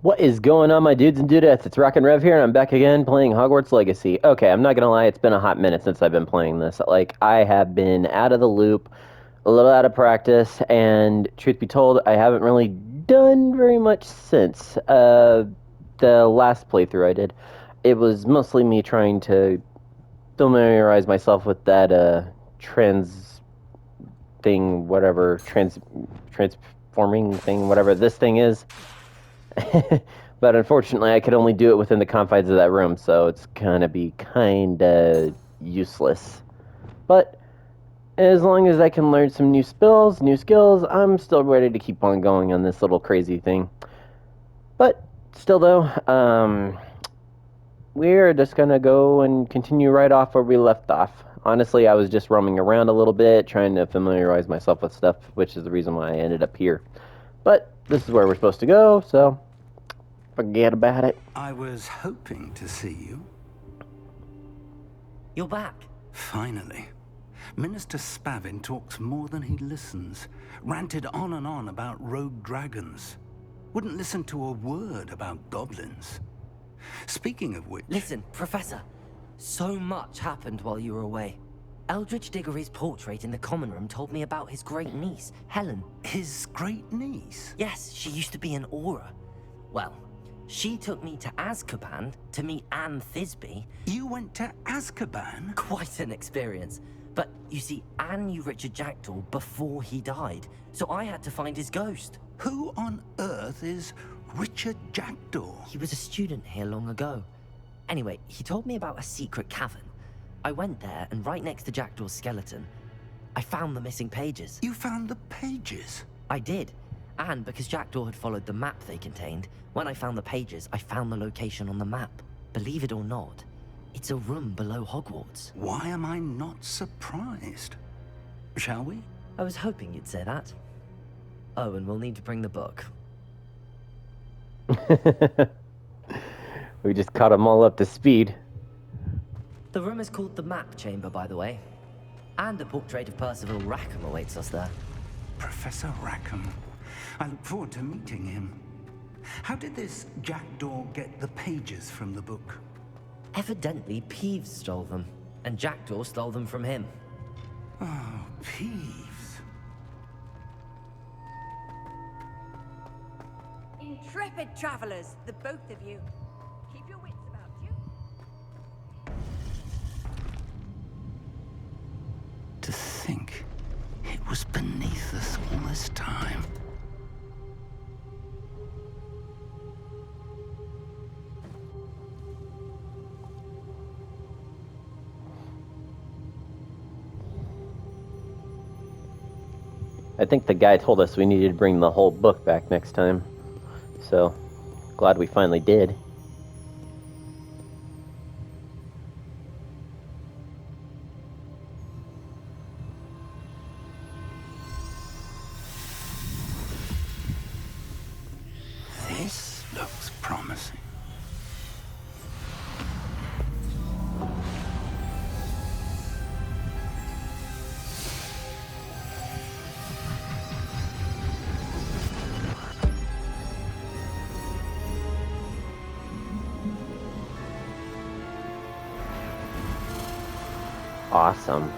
What is going on, my dudes and dudettes? It's Rock and Rev here, and I'm back again playing Hogwarts Legacy. Okay, I'm not gonna lie, it's been a hot minute since I've been playing this. Like, I have been out of the loop, a little out of practice, and truth be told, I haven't really done very much since the last playthrough I did. It was mostly me trying to familiarize myself with that trans thing, whatever, transforming thing, whatever this thing is. But unfortunately, I could only do it within the confines of that room, so it's gonna be kinda useless. But as long as I can learn some new skills, I'm still ready to keep on going on this little crazy thing. But still, though, we're just gonna go and continue right off where we left off. Honestly, I was just roaming around a little bit, trying to familiarize myself with stuff, which is the reason why I ended up here. But this is where we're supposed to go, so forget about it. I was hoping to see you. You're back. Finally. Minister Spavin talks more than he listens. Ranted on and on about rogue dragons. Wouldn't listen to a word about goblins. Speaking of which... Listen, Professor. So much happened while you were away. Eldridge Diggory's portrait in the common room told me about his great niece, Helen. His great niece? Yes, she used to be an Auror. Well, she took me to Azkaban to meet Anne Thisbe. You went to Azkaban? Quite an experience. But you see, Anne knew Richard Jackdaw before he died, so I had to find his ghost. Who on earth is Richard Jackdaw? He was a student here long ago. Anyway, he told me about a secret cavern. I went there, and right next to Jackdaw's skeleton, I found the missing pages. You found the pages? I did. And because Jackdaw had followed the map they contained, when I found the pages, I found the location on the map. Believe it or not, it's a room below Hogwarts. Why am I not surprised? Shall we? I was hoping you'd say that. Oh, and we'll need to bring the book. We just caught them all up to speed. The room is called the Map Chamber, by the way. And a portrait of Percival Rackham awaits us there. Professor Rackham. I look forward to meeting him. How did this Jackdaw get the pages from the book? Evidently, Peeves stole them, and Jackdaw stole them from him. Oh, Peeves. Intrepid travelers, the both of you. Keep your wits about you. To think it was beneath us all this time. I think the guy told us we needed to bring the whole book back next time. So, glad we finally did. This looks promising. Awesome.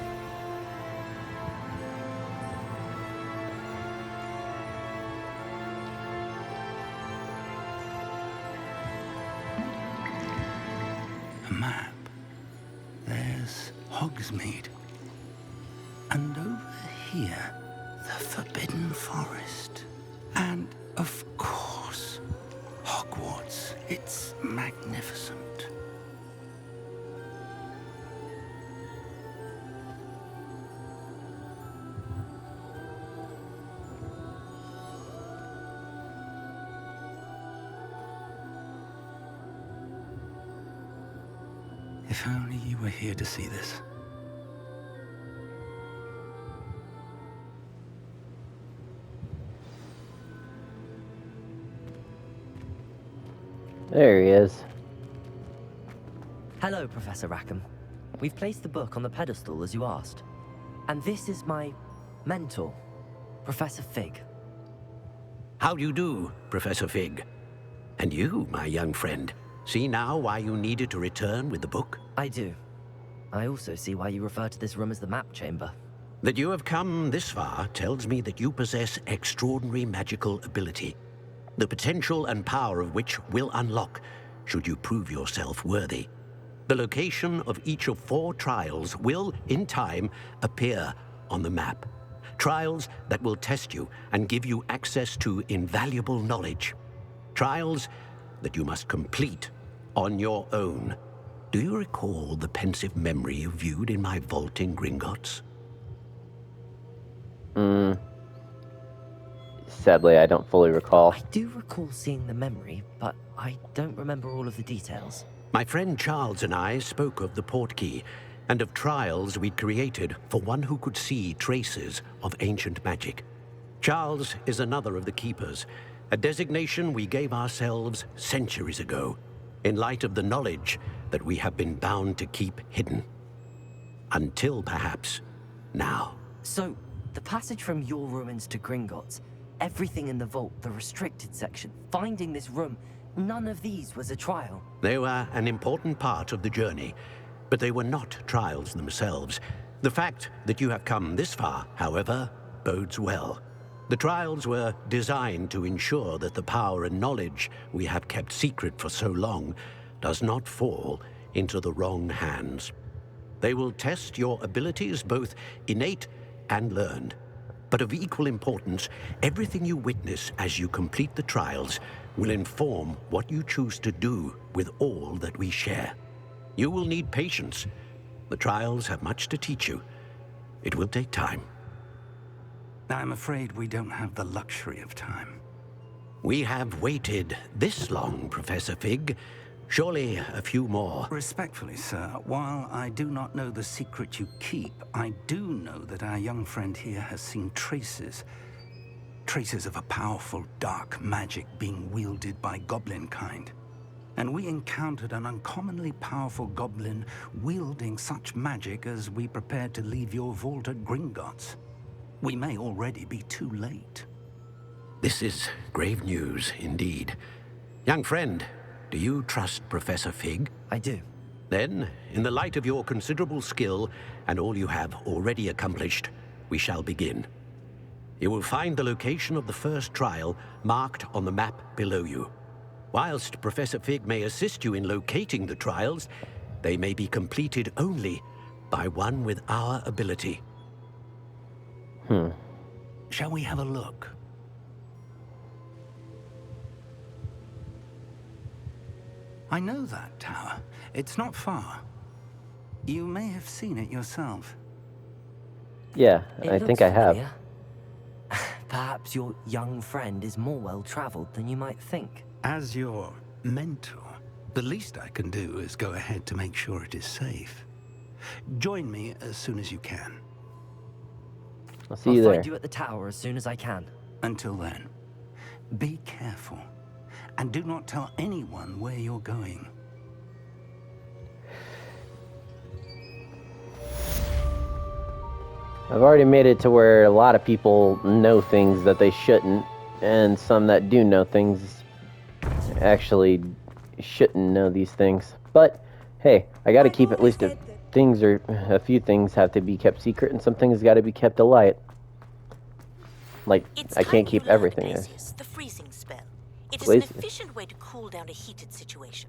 A map. There's Hogsmeade. And over here, the Forbidden Forest. And, of course, Hogwarts. It's magnificent. If only you were here to see this. There he is. Hello, Professor Rackham. We've placed the book on the pedestal as you asked. And this is my mentor, Professor Fig. How do you do, Professor Fig? And you, my young friend, see now why you needed to return with the book? I do. I also see why you refer to this room as the map chamber. That you have come this far tells me that you possess extraordinary magical ability, the potential and power of which will unlock should you prove yourself worthy. The location of each of 4 trials will, in time, appear on the map. Trials that will test you and give you access to invaluable knowledge. Trials that you must complete on your own. Do you recall the pensive memory you viewed in my vault in Gringotts? Sadly, I don't fully recall. I do recall seeing the memory, but I don't remember all of the details. My friend Charles and I spoke of the portkey and of trials we'd created for one who could see traces of ancient magic. Charles is another of the keepers, a designation we gave ourselves centuries ago, in light of the knowledge that we have been bound to keep hidden. Until perhaps now. So, the passage from your ruins to Gringotts, everything in the vault, the restricted section, finding this room, none of these was a trial. They were an important part of the journey, but they were not trials themselves. The fact that you have come this far, however, bodes well. The trials were designed to ensure that the power and knowledge we have kept secret for so long does not fall into the wrong hands. They will test your abilities, both innate and learned. But of equal importance, everything you witness as you complete the trials will inform what you choose to do with all that we share. You will need patience. The trials have much to teach you. It will take time. I'm afraid we don't have the luxury of time. We have waited this long, Professor Fig. Surely a few more. Respectfully, sir, while I do not know the secret you keep, I do know that our young friend here has seen traces of a powerful dark magic being wielded by goblin kind. And we encountered an uncommonly powerful goblin wielding such magic as we prepared to leave your vault at Gringotts. We may already be too late. This is grave news indeed. Young friend, do you trust Professor Fig? I do. Then, in the light of your considerable skill and all you have already accomplished, we shall begin. You will find the location of the first trial marked on the map below you. Whilst Professor Fig may assist you in locating the trials, they may be completed only by one with our ability. Shall we have a look? I know that tower. It's not far. You may have seen it yourself. Yeah, It I looks think I have. familiar. Perhaps your young friend is more well-traveled than you might think. As your mentor, the least I can do is go ahead to make sure it is safe. Join me as soon as you can. I'll see you I'll there. find you at the tower as soon as I can. Until then, be careful, and do not tell anyone where you're going. I've already made it to where a lot of people know things that they shouldn't, and some that do know things actually shouldn't know these things. But hey, I gotta keep at least a few things have to be kept secret, and some things gotta be kept alight. Like, I can't keep everything. The freezing spell. It is Please. an efficient way to cool down a heated situation.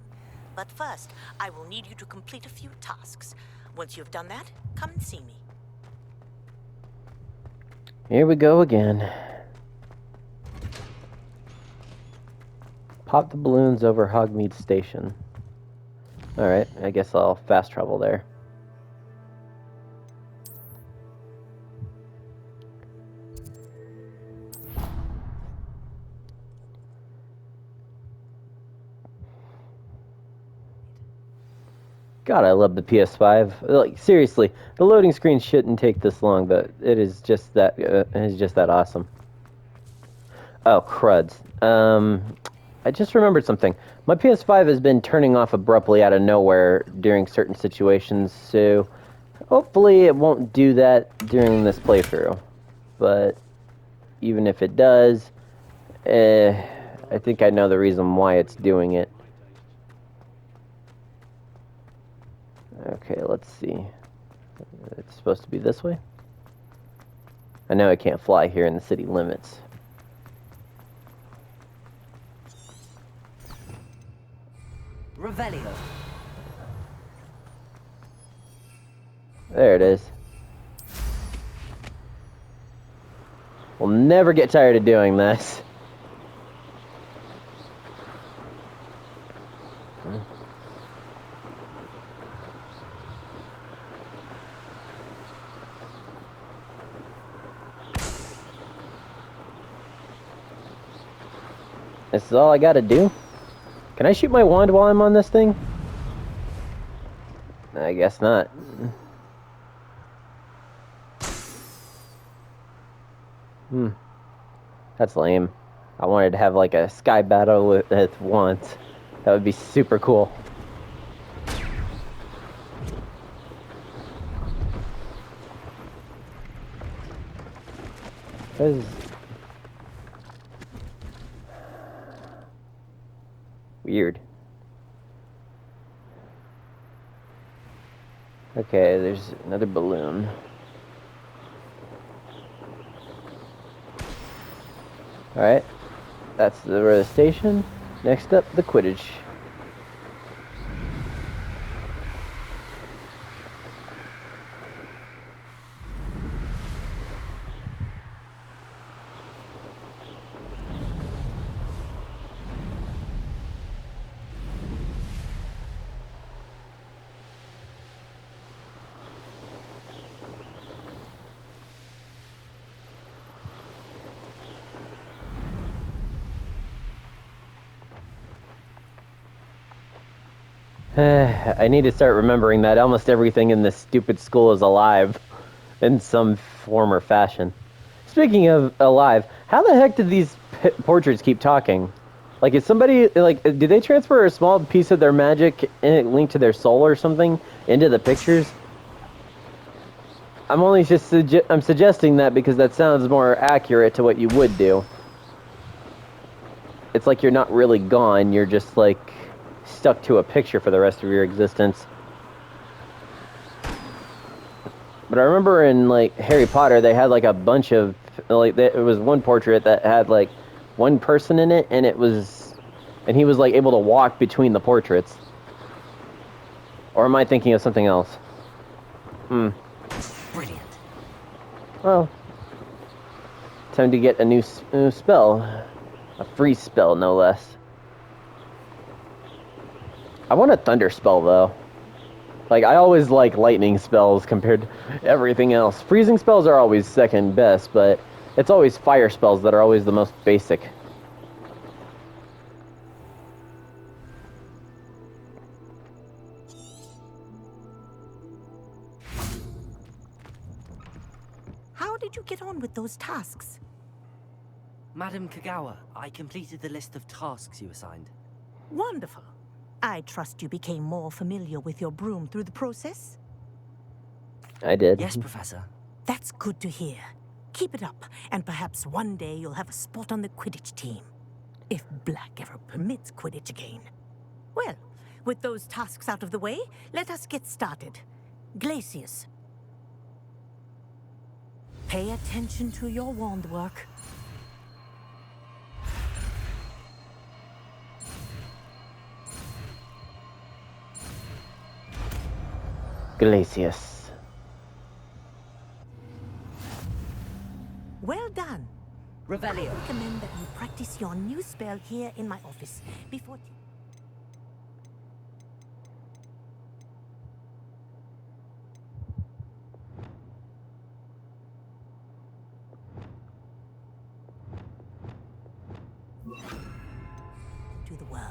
But first, I will need you to complete a few tasks. Once you have done that, come and see me. Here we go again. Pop the balloons over Hogmead Station. Alright, I guess I'll fast travel there. God, I love the PS5. Like, seriously, the loading screen shouldn't take this long, but it is just that awesome. Oh, cruds. I just remembered something. My PS5 has been turning off abruptly out of nowhere during certain situations, so hopefully it won't do that during this playthrough. But even if it does, I I think I know the reason why it's doing it. Okay, let's see. It's supposed to be this way? I know I can't fly here in the city limits. Revelio. There it is. We'll never get tired of doing this. This is all I gotta do? Can I shoot my wand while I'm on this thing? I guess not. That's lame. I wanted to have like a sky battle with wands. That would be super cool. That is weird. Okay, there's another balloon. Alright, that's the station. Next up, the Quidditch. I need to start remembering that almost everything in this stupid school is alive in some form or fashion. Speaking of alive, how the heck did these portraits keep talking? Like, is somebody, like, did they transfer a small piece of their magic linked to their soul or something into the pictures? I'm only just I'm suggesting that because that sounds more accurate to what you would do. It's like you're not really gone, you're just, like, stuck to a picture for the rest of your existence. But I remember in, like, Harry Potter, they had, like, a bunch of, like, it was one portrait that had, like, one person in it, and and he was, like, able to walk between the portraits. Or am I thinking of something else? Brilliant. Well, time to get a new spell. A free spell, no less. I want a thunder spell, though. Like, I always like lightning spells compared to everything else. Freezing spells are always second best, but it's always fire spells that are always the most basic. How did you get on with those tasks? Madam Kagawa, I completed the list of tasks you assigned. Wonderful. I trust you became more familiar with your broom through the process? I did. Yes, Professor. That's good to hear. Keep it up, and perhaps one day you'll have a spot on the Quidditch team. If Black ever permits Quidditch again. Well, with those tasks out of the way, let us get started. Glacius. Pay attention to your wand work. Glacius. Well done. Revelio. I recommend that you practice your new spell here in my office before... to the world.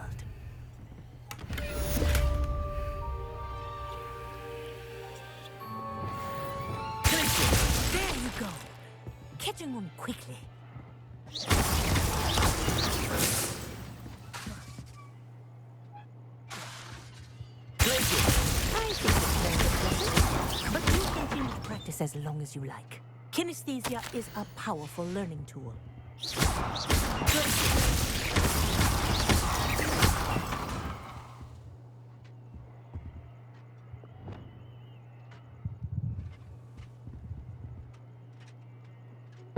There you go. Catching them quickly. But you continue to practice as long as you like. Kinesthesia is a powerful learning tool.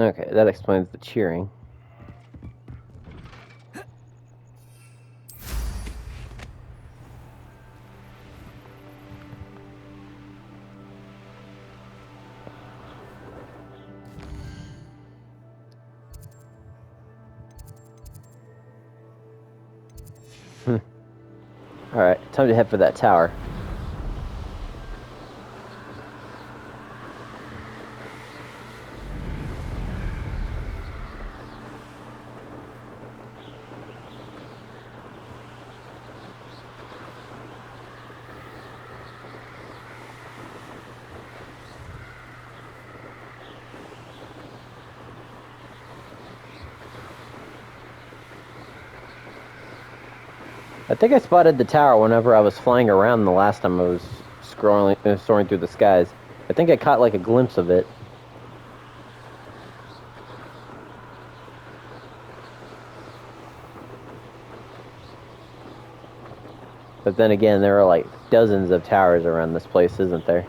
Okay, that explains the cheering. Alright, time to head for that tower. I think I spotted the tower whenever I was flying around the last time I was soaring through the skies. I think I caught like a glimpse of it. But then again, there are like dozens of towers around this place, isn't there?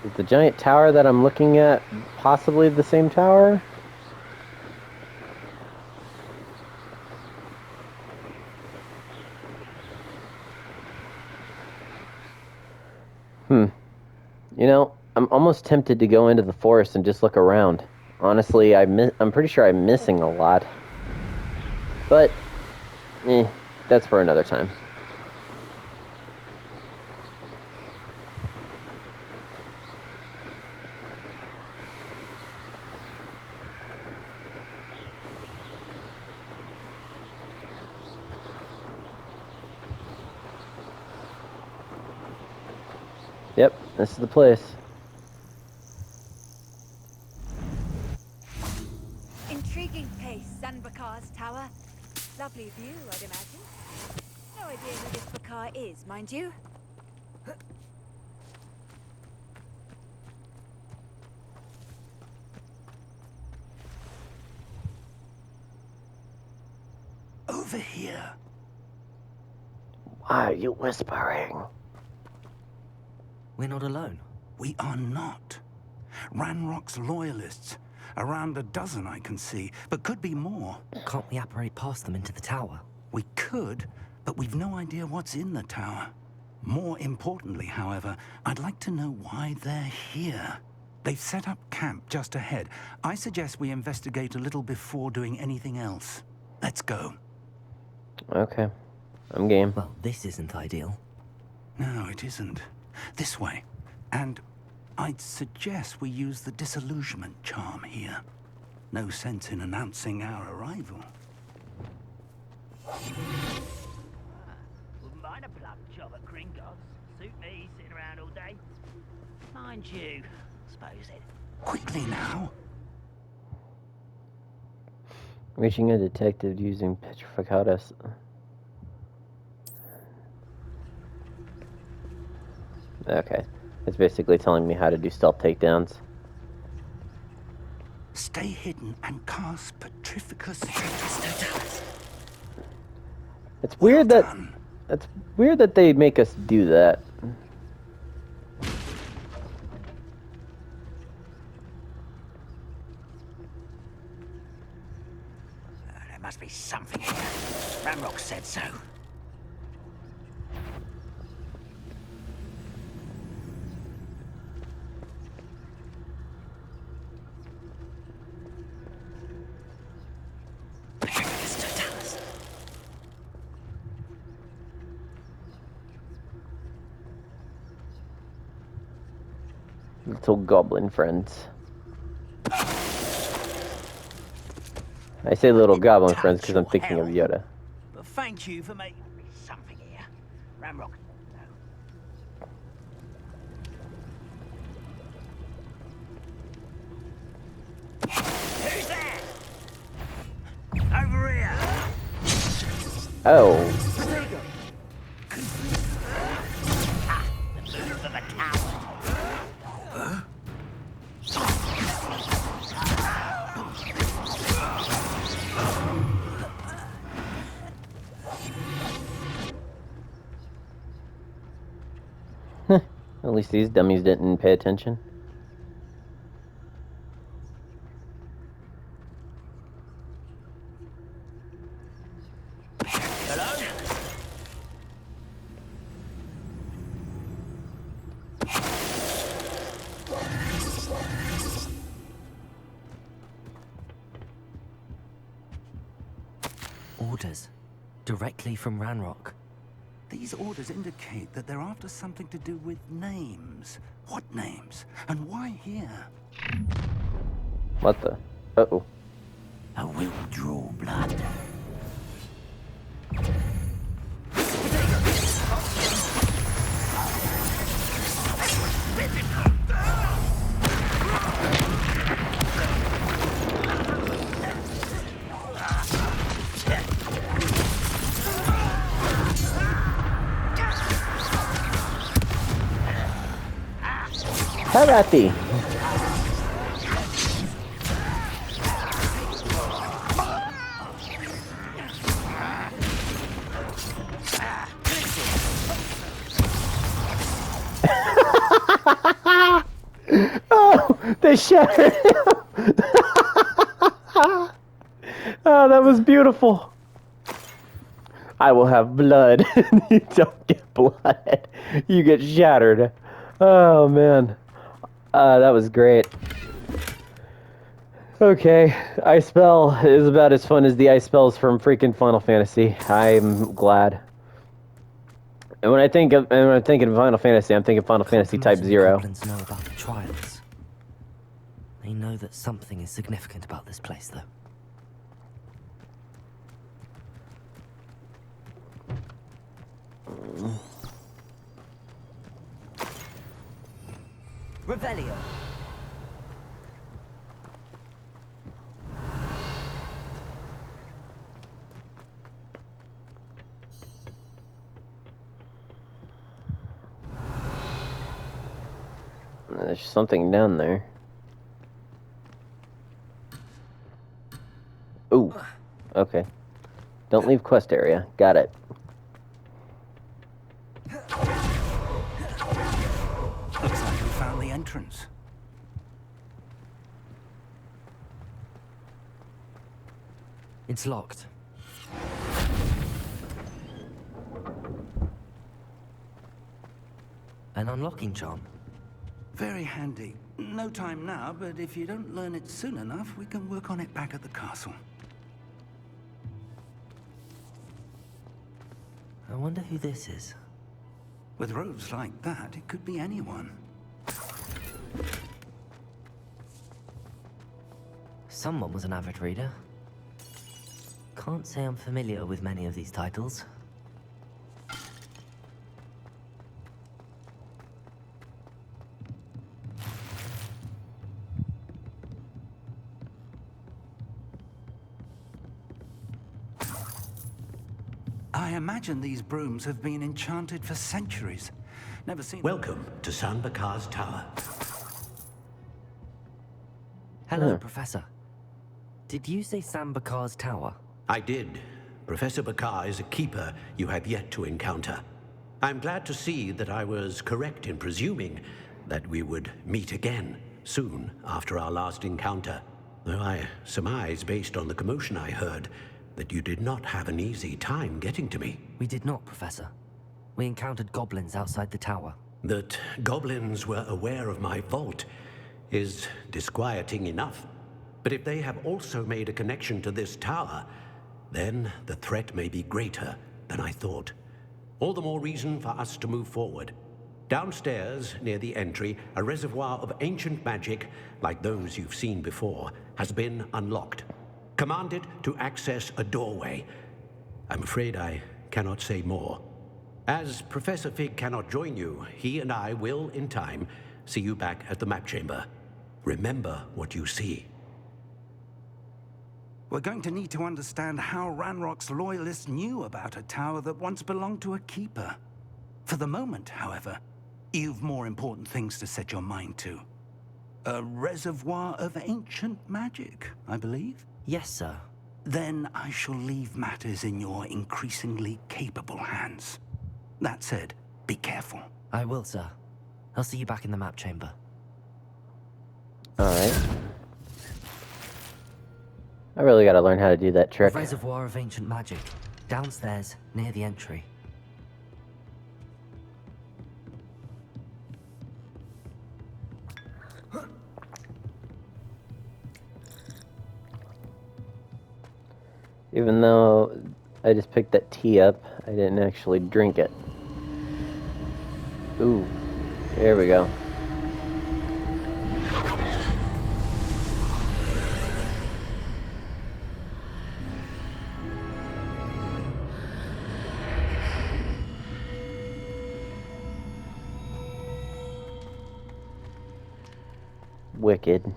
Is the giant tower that I'm looking at possibly the same tower? You know, I'm almost tempted to go into the forest and just look around. Honestly, I'm pretty sure I'm missing a lot. But, that's for another time. Yep, this is the place. Intriguing place, Sanbakar's tower. Lovely view, I'd imagine. No idea who this Bakar is, mind you. Over here. Why are you whispering? We're not alone. We are not. Ranrock's loyalists. Around a dozen I can see, but could be more. Can't we apparate past them into the tower? We could, but we've no idea what's in the tower. More importantly, however, I'd like to know why they're here. They've set up camp just ahead. I suggest we investigate a little before doing anything else. Let's go. Okay, I'm game. Well, this isn't ideal. No, it isn't. This way. And I'd suggest we use the disillusionment charm here. No sense in announcing our arrival. Wouldn't mind a plum job at Gringotts. Suit me, sitting around all day. Mind you, suppose it. Quickly now. Reaching a detective using petrificatus. Okay. It's basically telling me how to do stealth takedowns. Stay hidden and cast Petrificus. It's weird that they make us do that. There must be something here. Ramrock said so. Little goblin friends. I say little goblin friends because I'm thinking of Yoda. But thank you for making me something here. Ramrock. Who's there? Over here. Oh. The move of the tower. At least these dummies didn't pay attention. Orders. Directly from Ranrock. These orders indicate that they're after something to do with names. What names? And why here? What the? Uh-oh. I will draw blood. Have at thee. Oh, they shattered him. Oh, that was beautiful. I will have blood. You don't get blood. You get shattered. Oh, man. That was great. Okay, Ice Spell is about as fun as the Ice Spells from freaking Final Fantasy. I'm glad. And when I think of Final Fantasy, I'm thinking Final Fantasy Type Imagine the 0. goblins know about the trials. They know that something is significant about this place, though. Revelio. There's something down there. Ooh. Okay. Don't leave quest area. Got it. Looks like we found the entrance. It's locked. An unlocking charm. Very handy. No time now, but if you don't learn it soon enough, we can work on it back at the castle. I wonder who this is. With robes like that, it could be anyone. Someone was an avid reader. Can't say I'm familiar with many of these titles. I imagine these brooms have been enchanted for centuries. Never seen. Welcome to San Bakar's Tower. Hello, Professor. Did you say Sam Bakar's tower? I did. Professor Bakar is a keeper you have yet to encounter. I'm glad to see that I was correct in presuming that we would meet again soon after our last encounter. Though I surmise, based on the commotion I heard, that you did not have an easy time getting to me. We did not, Professor. We encountered goblins outside the tower. That goblins were aware of my vault is disquieting enough. But if they have also made a connection to this tower, then the threat may be greater than I thought. All the more reason for us to move forward. Downstairs, near the entry, a reservoir of ancient magic, like those you've seen before, has been unlocked. Commanded to access a doorway. I'm afraid I cannot say more. As Professor Fig cannot join you, he and I will, in time, see you back at the map chamber. Remember what you see. We're going to need to understand how Ranrock's loyalists knew about a tower that once belonged to a keeper. For the moment, however, you've more important things to set your mind to. A reservoir of ancient magic, I believe? Yes, sir. Then I shall leave matters in your increasingly capable hands. That said, be careful. I will, sir. I'll see you back in the map chamber. Alright. I really gotta learn how to do that A trick. reservoir of ancient magic. Downstairs, near the entry. Even though I just picked that tea up, I didn't actually drink it. Ooh, there we go. Wicked.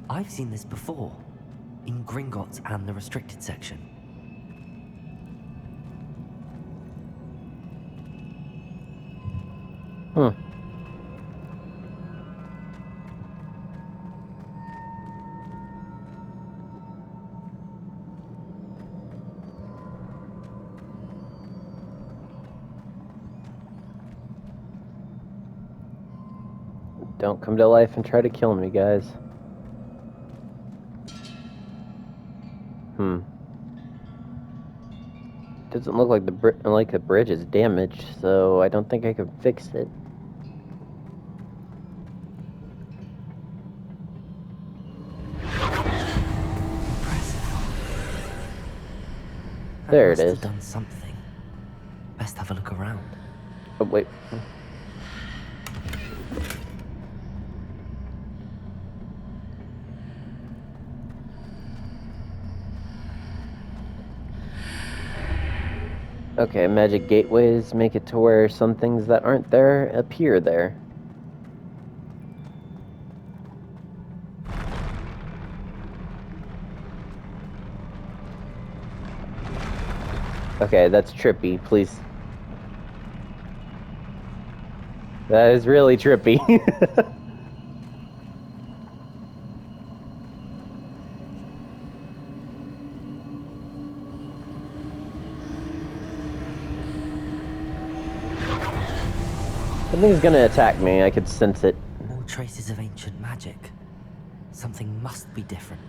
I've seen this before. In Gringotts and the restricted section. Hmm. Don't come to life and try to kill me, guys. Doesn't look like the bridge is damaged, so I don't think I can fix it. There it Must is. have done something. Best have a look around. Oh wait. Okay, magic gateways make it to where some things that aren't there appear there. Okay, that's trippy, please. That is really trippy. Something's gonna attack me, I could sense it. More traces of ancient magic. Something must be different.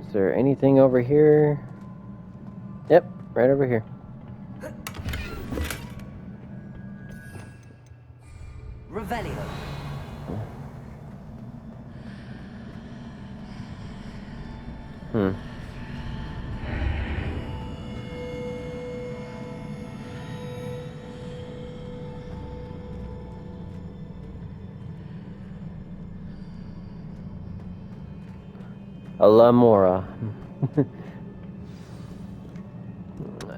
Is there anything over here? Yep, right over here. Revelio. Alamora.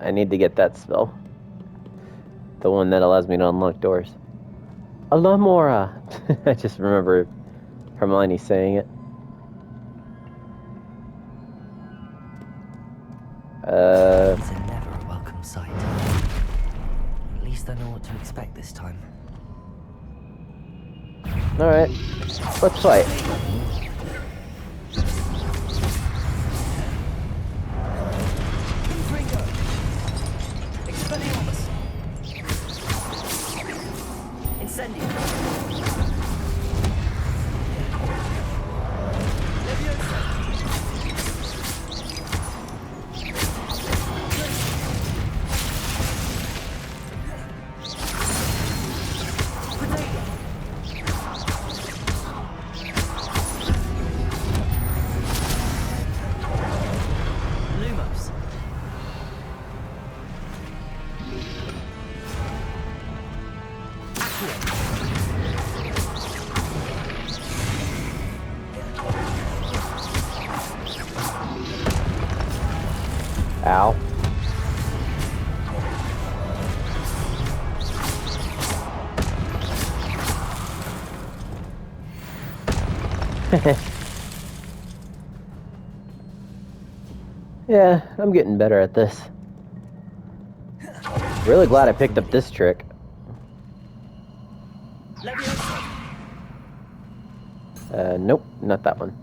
I need to get that spell. The one that allows me to unlock doors. Alamora! I just remember Hermione saying it. These are never a welcome sight. At least I know what to expect this time. Alright, let's fight. Ow. Yeah, I'm getting better at this. Really glad I picked up this trick. Nope, not that one.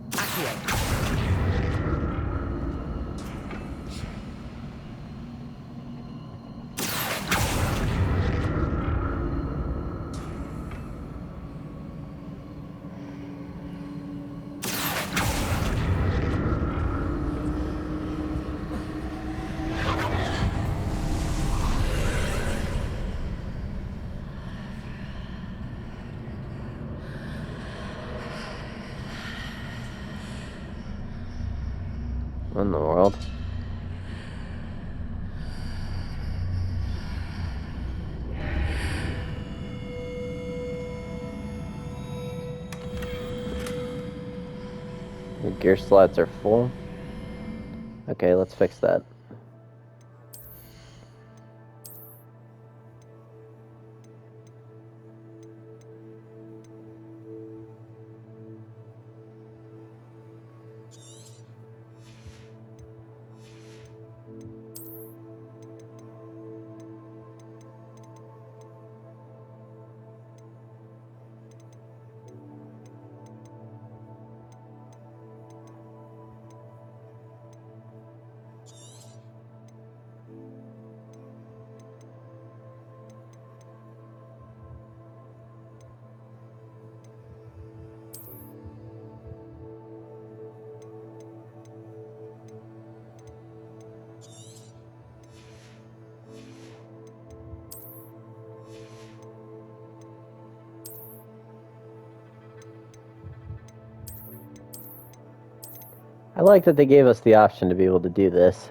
What in the world? The gear slots are full. Okay, let's fix that. I like that they gave us the option to be able to do this.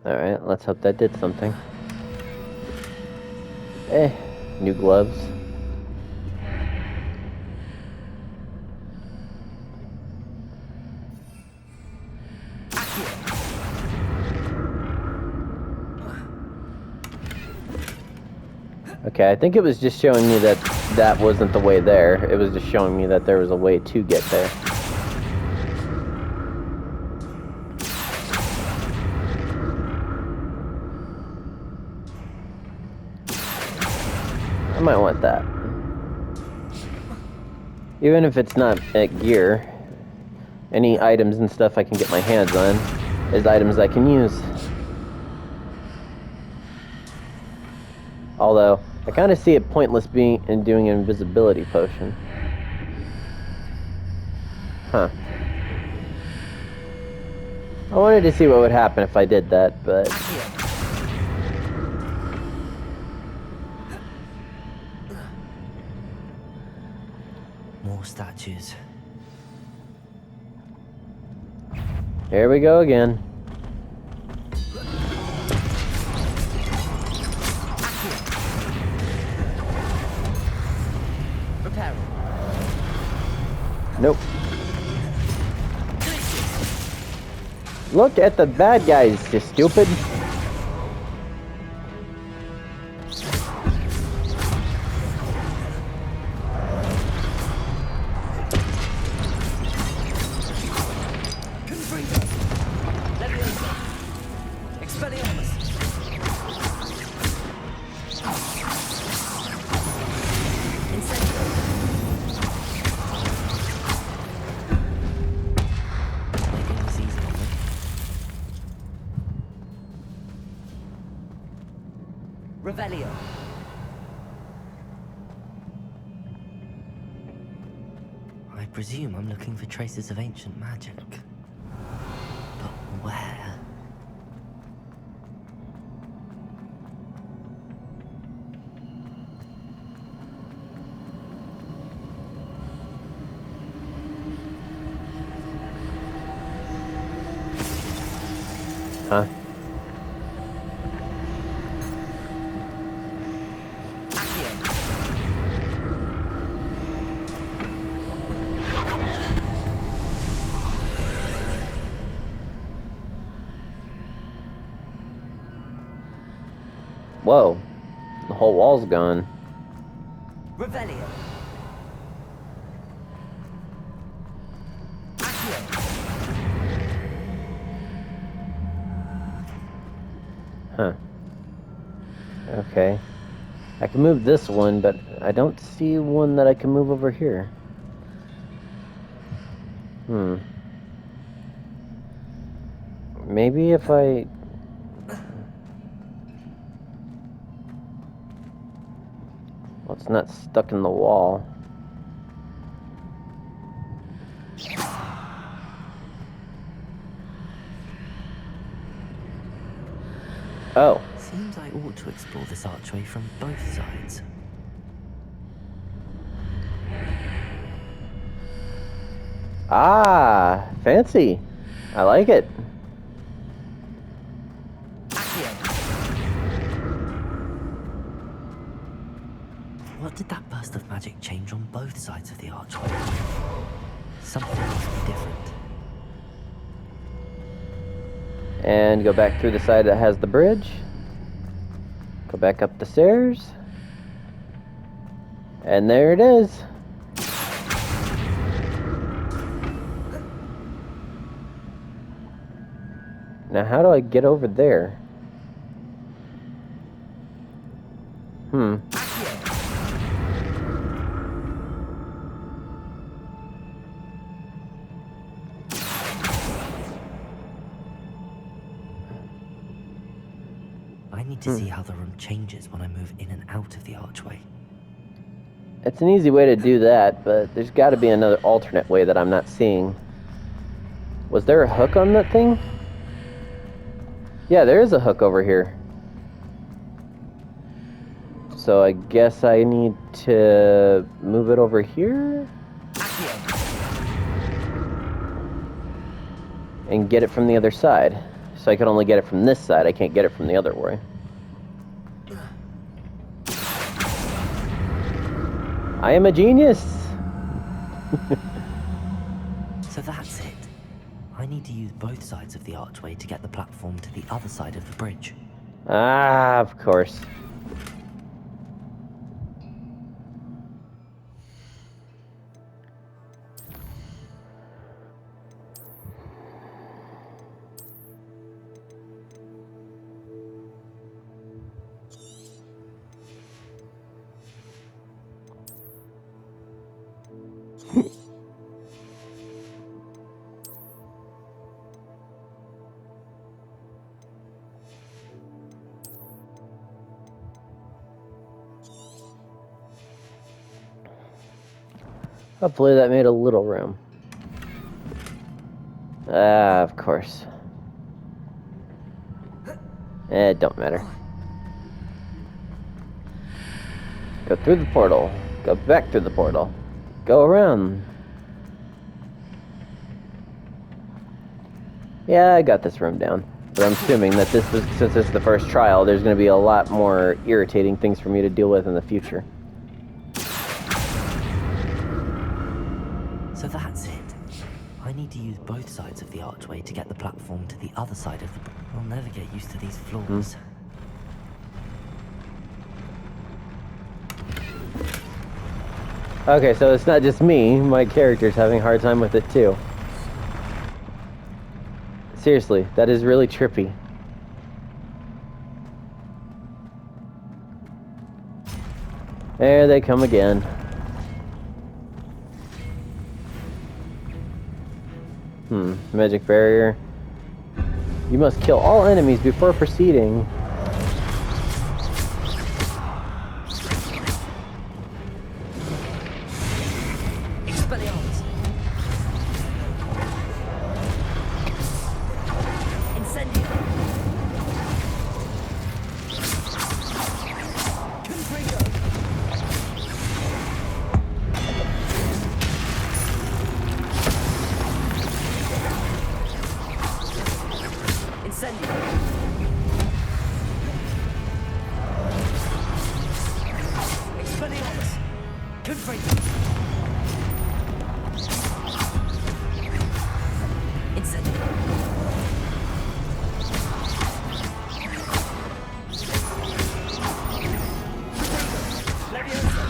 Alright, let's hope that did something. New gloves. Okay, I think it was just showing me that that wasn't the way there. It was just showing me that there was a way to get there. I might want that. Even if it's not gear, any items and stuff I can get my hands on is items I can use. Although, I kind of see it pointless being in doing an invisibility potion. Huh. I wanted to see what would happen if I did that, but... More statues. Here we go again. Nope. Look at the bad guys, you stupid. Revelio. I presume I'm looking for traces of ancient magic. But where? Huh? Whoa. The whole wall's gone. Revelio. Huh. Okay. I can move this one, but I don't see one that I can move over here. Maybe if I... Well, it's not stuck in the wall. Oh. Seems I ought to explore this archway from both sides. Ah, fancy. I like it. What did that burst of magic change on both sides of the archway? Something must be different. And go back through the side that has the bridge. Go back up the stairs. And there it is. Now how do I get over there? I need to see how the room changes when I move in and out of the archway. It's an easy way to do that, but there's got to be another alternate way that I'm not seeing. Was there a hook on that thing? Yeah, there is a hook over here. So I guess I need to move it over here? And get it from the other side. So I can only get it from this side, I can't get it from the other way. I am a genius! So that's it. I need to use both sides of the archway to get the platform to the other side of the bridge. Ah, of course. Hopefully that made a little room. Ah, of course. It don't matter. Go through the portal. Go back through the portal. Go around. Yeah, I got this room down. But I'm assuming that this is, since it's the first trial, there's going to be a lot more irritating things for me to deal with in the future. So that's it. I need to use both sides of the archway to get the platform to the other side of the... I'll never get used to these floors. Okay, so it's not just me. My character's having a hard time with it, too. Seriously, that is really trippy. There they come again. Magic barrier. You must kill all enemies before proceeding. Expelliarmus. Incendio. Confringo. Incendio. Expelliarmus. Confringo. Incendio. Leviosa.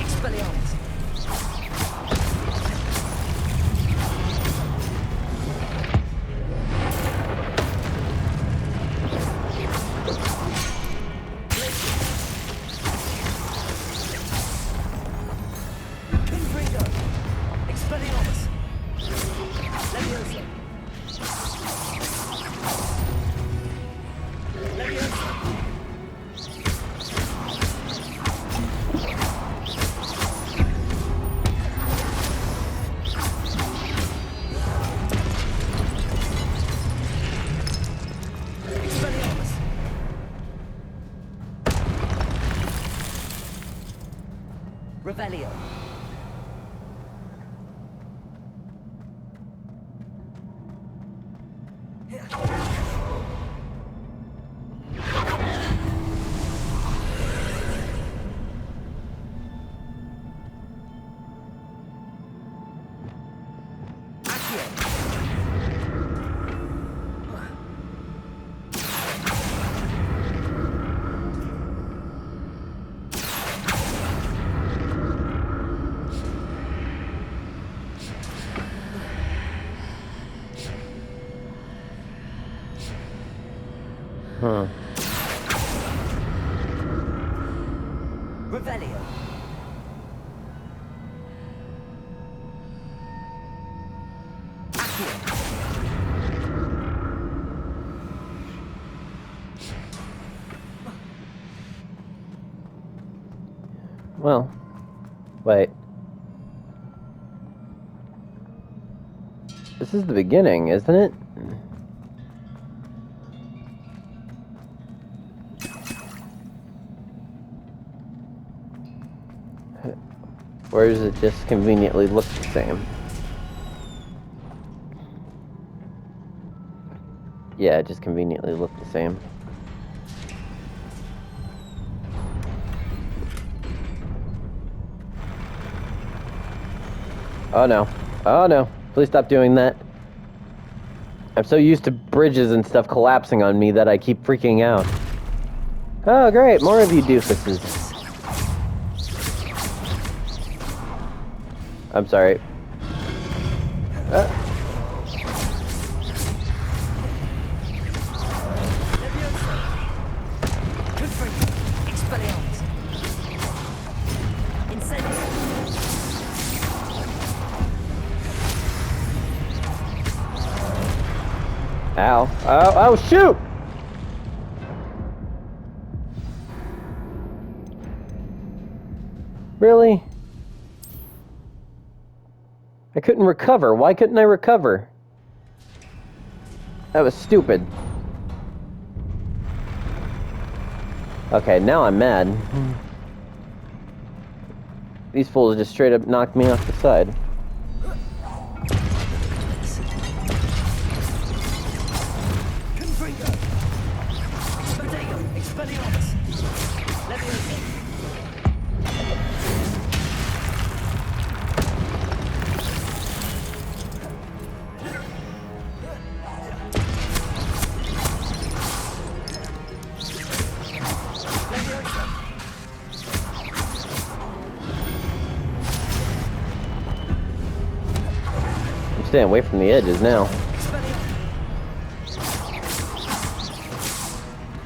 Expelliarmus. Confringo. Expelliarmus. Leviosa. Leviosa. Expelliarmus. Revelio. Accio. Huh. Revelio. Accio. Well, wait. This is the beginning, isn't it? Or does it just conveniently look the same? Yeah, it just conveniently looked the same. Oh no. Oh no. Please stop doing that. I'm so used to bridges and stuff collapsing on me that I keep freaking out. Oh great, more of you doofuses. I'm sorry. Confringo. Expelliarmus. Incendio. Ow. Oh, oh, shoot! Really? I couldn't recover. Why couldn't I recover? That was stupid. Okay, now I'm mad. These fools just straight up knocked me off the side. Confringo. Expedego. Expelliarmus. Leviosa. I'm staying away from the edges now.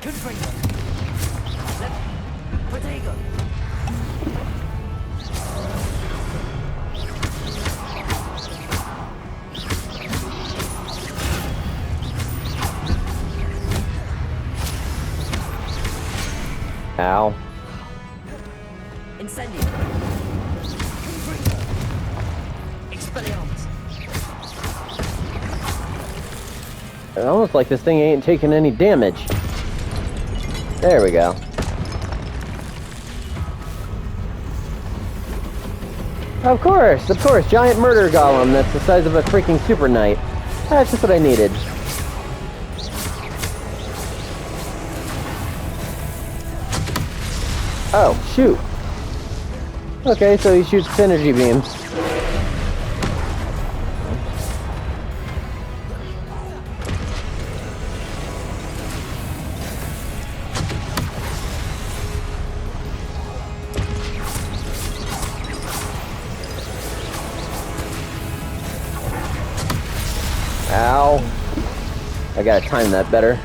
Confringo. Protego. Ow. Incendio. Expelliarmus. It's almost like this thing ain't taking any damage. There we go. Of course, giant murder golem that's the size of a freaking super knight. That's just what I needed. Oh, shoot. Okay, so he shoots synergy beams. Ow. I gotta time that better.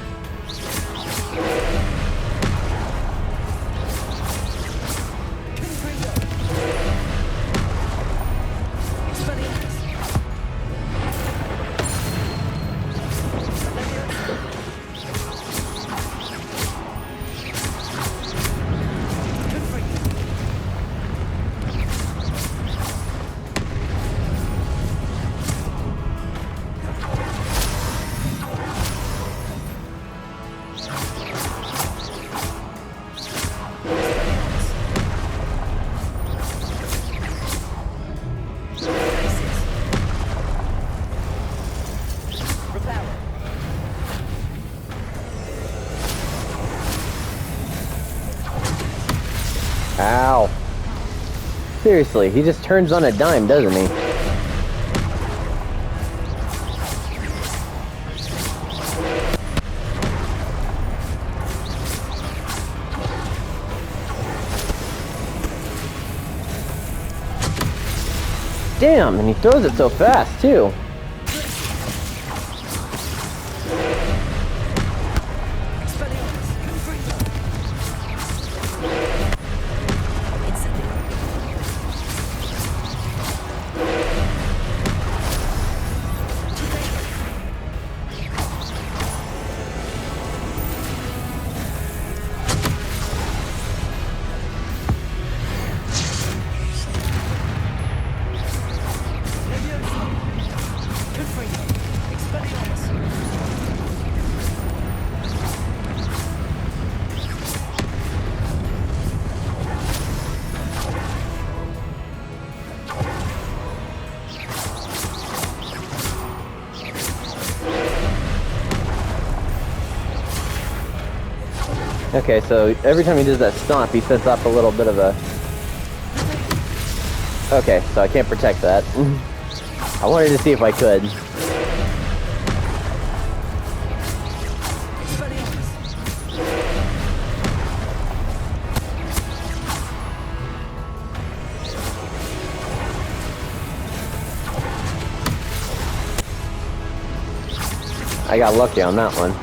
Ow. Seriously, he just turns on a dime, doesn't he? Damn, and he throws it so fast, too. Okay, so every time he does that stomp, he sets off a little bit of a... Okay, so I can't protect that. I wanted to see if I could. I got lucky on that one.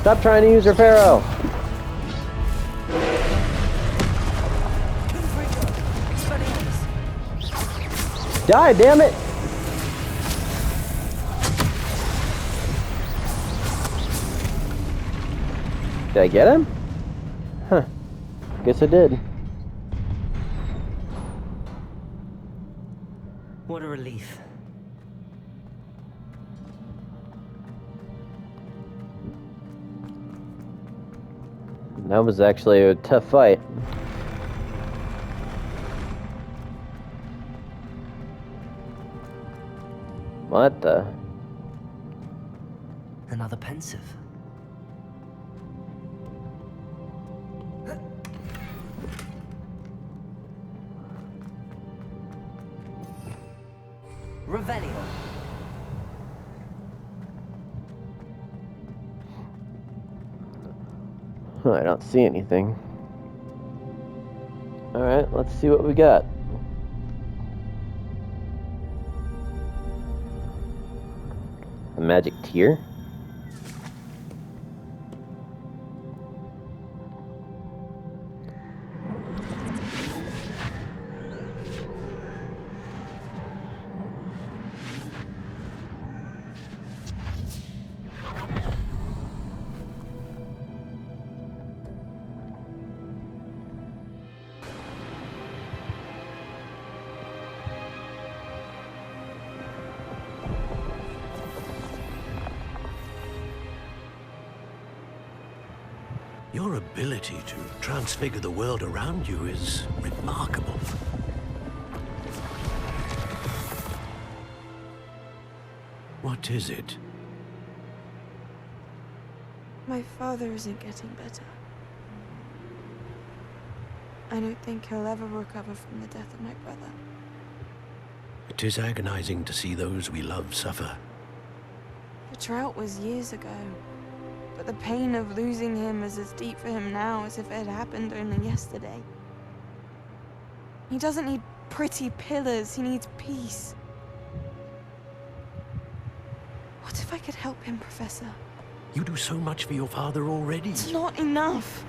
Stop trying to use your Pharaoh! Die, damn it! Did I get him? Huh. Guess I did. What a relief. That was actually a tough fight. What the? Another pensive. Revelio. I don't see anything. Alright, let's see what we got. A magic tear? Your ability to transfigure the world around you is remarkable. What is it? My father isn't getting better. I don't think he'll ever recover from the death of my brother. It is agonizing to see those we love suffer. The drought was years ago, but the pain of losing him is as deep for him now as if it had happened only yesterday. He doesn't need pretty pillars, he needs peace. What if I could help him, Professor? You do so much for your father already. It's not enough.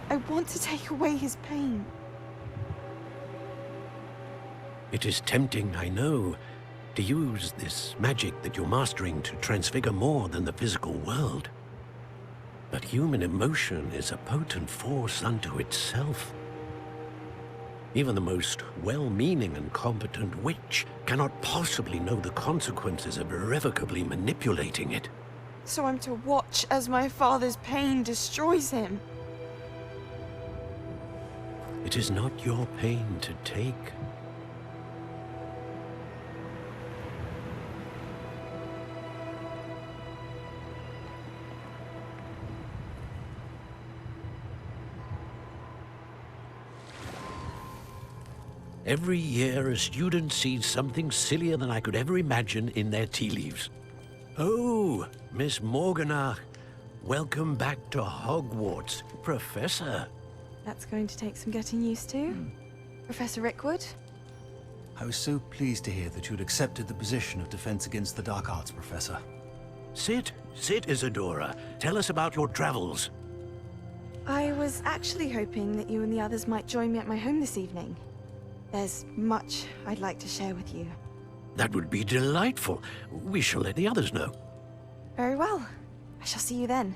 I want to take away his pain. It is tempting, I know, to use this magic that you're mastering to transfigure more than the physical world. But human emotion is a potent force unto itself. Even the most well-meaning and competent witch cannot possibly know the consequences of irrevocably manipulating it. So I'm to watch as my father's pain destroys him. It is not your pain to take. Every year, a student sees something sillier than I could ever imagine in their tea leaves. Oh, Miss Morganach, welcome back to Hogwarts, Professor. That's going to take some getting used to. Professor Rickwood? I was so pleased to hear that you'd accepted the position of Defense Against the Dark Arts, Professor. Sit, Isadora. Tell us about your travels. I was actually hoping that you and the others might join me at my home this evening. There's much I'd like to share with you. That would be delightful. We shall let the others know. Very well. I shall see you then.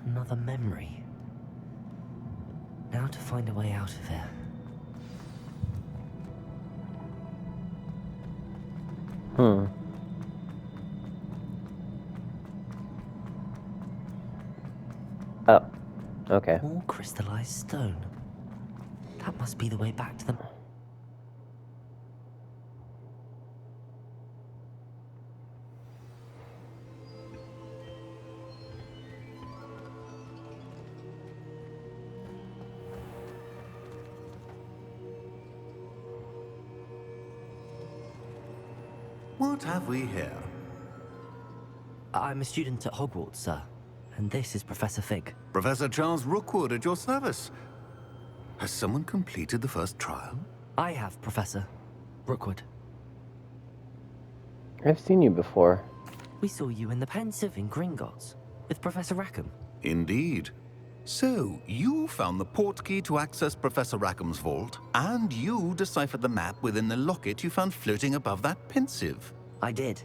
Another memory. Now to find a way out of here. Oh, okay. More crystallized stone. That must be the way back to the... What have we here? I'm a student at Hogwarts, sir. And this is Professor Fig. Professor Charles Rookwood at your service. Has someone completed the first trial? I have, Professor. Rookwood. I've seen you before. We saw you in the Pensive in Gringotts with Professor Rackham. Indeed. So, you found the portkey to access Professor Rackham's vault, and you deciphered the map within the locket you found floating above that Pensive. I did.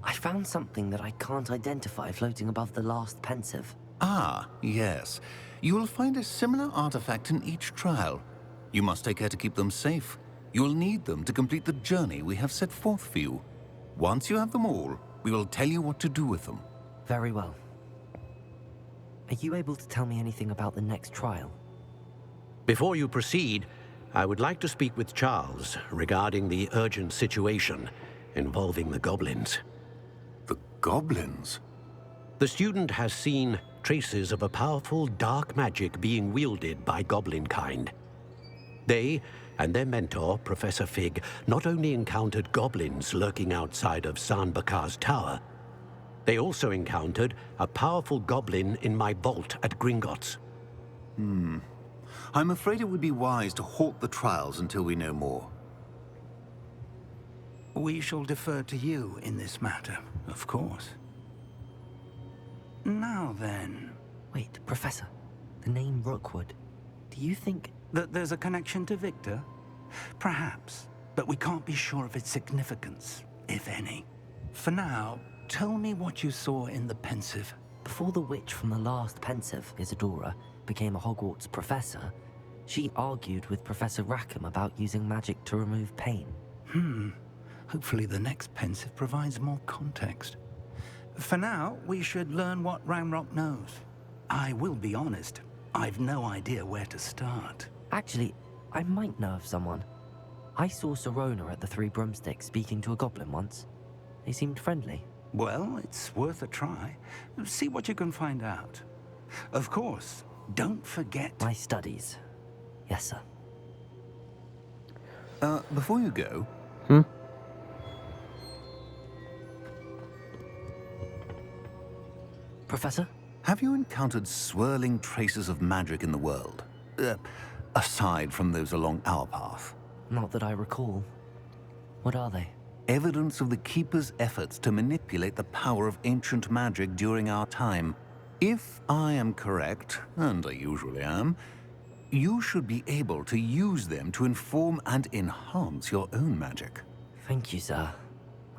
I found something that I can't identify floating above the last Pensive. Ah, yes. You will find a similar artifact in each trial. You must take care to keep them safe. You will need them to complete the journey we have set forth for you. Once you have them all, we will tell you what to do with them. Very well. Are you able to tell me anything about the next trial? Before you proceed, I would like to speak with Charles regarding the urgent situation involving the goblins. The goblins? The student has seen traces of a powerful dark magic being wielded by goblin kind. They and their mentor, Professor Fig, not only encountered goblins lurking outside of San Bakar's tower, they also encountered a powerful goblin in my vault at Gringotts. I'm afraid it would be wise to halt the trials until we know more. We shall defer to you in this matter, of course. Now then, Wait, Professor. The name Rookwood. Do you think... that there's a connection to Victor? Perhaps, but we can't be sure of its significance, if any. For now, tell me what you saw in the Pensive. Before the witch from the last Pensive, Isadora, became a Hogwarts professor, She argued with Professor Rackham about using magic to remove pain. Hopefully the next pensive provides more context. For now, we should learn what Ranrock knows. I will be honest, I've no idea where to start. Actually, I might know of someone. I saw Sirona at the Three Broomsticks speaking to a goblin once. They seemed friendly. Well, it's worth a try. See what you can find out. Of course, don't forget... My studies. Yes, sir. Before you go... Professor? Have you encountered swirling traces of magic in the world? Aside from those along our path? Not that I recall. What are they? Evidence of the Keeper's efforts to manipulate the power of ancient magic during our time. If I am correct, and I usually am, you should be able to use them to inform and enhance your own magic. Thank you, sir.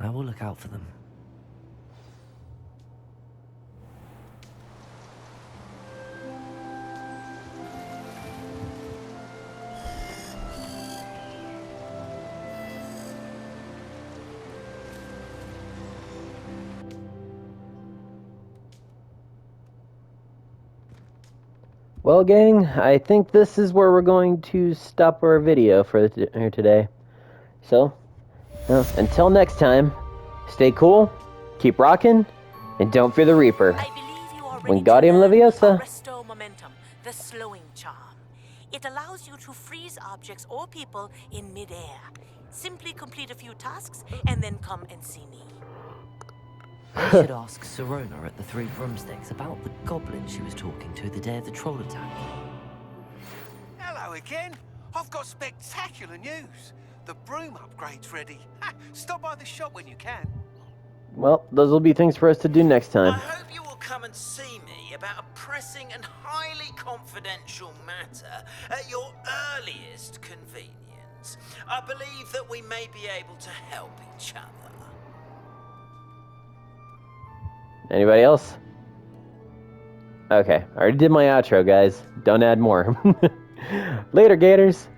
I will look out for them. Well, gang, I think this is where we're going to stop our video for here today. So, until next time, stay cool, keep rocking, and don't fear the Reaper. I believe you are ready Wingardium to learn Leviosa. Arresto Momentum, the slowing charm. It allows you to freeze objects or people in midair. Simply complete a few tasks and then come and see me. I should ask Sirona at the Three Broomsticks about the goblin she was talking to the day of the troll attack. Hello again. I've got spectacular news. The broom upgrade's ready. Stop by the shop when you can. Well, those will be things for us to do next time. I hope you will come and see me about a pressing and highly confidential matter at your earliest convenience. I believe that we may be able to help each other. Anybody else? Okay, I already did my outro, guys. Don't add more. Later, Gators.